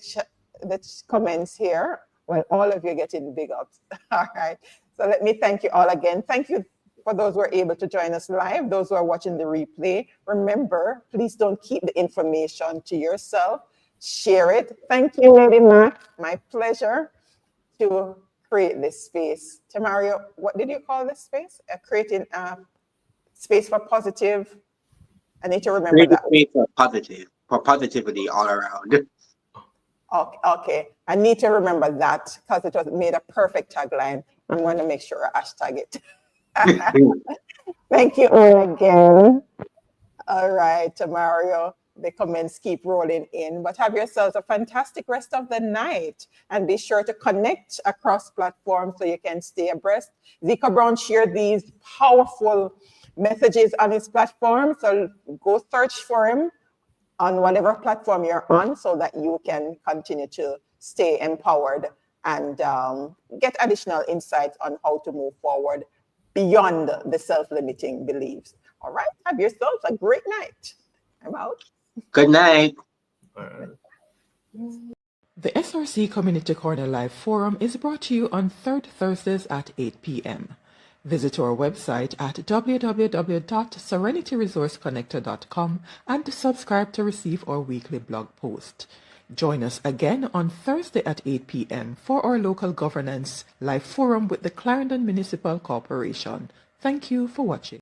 comments here. Well, all of you getting big ups. All right. So let me thank you all again. Thank you for those who are able to join us live, those who are watching the replay. Remember, please don't keep the information to yourself. Share it. Thank you, Lady Mac. My pleasure to create this space. Termario, what did you call this space? Creating a space for positive. I need to remember that. Space for positivity all around. Okay. I need to remember that because it was made a perfect tagline. I'm going to make sure I hashtag it. Thank you all again. All right, Termario. The comments keep rolling in, but have yourselves a fantastic rest of the night, and be sure to connect across platforms so you can stay abreast. Zeco Brown shared these powerful messages on his platform, so go search for him on whatever platform you're on so that you can continue to stay empowered and get additional insights on how to move forward beyond the self-limiting beliefs. All right, have yourselves a great night. I'm out. Good night. The SRC Community Corner Live Forum is brought to you on third Thursdays at 8 p.m. Visit our website at www.serenityresourceconnector.com and subscribe to receive our weekly blog post. Join us again on Thursday at 8 p.m. for our local governance live forum with the Clarendon Municipal Corporation. Thank you for watching.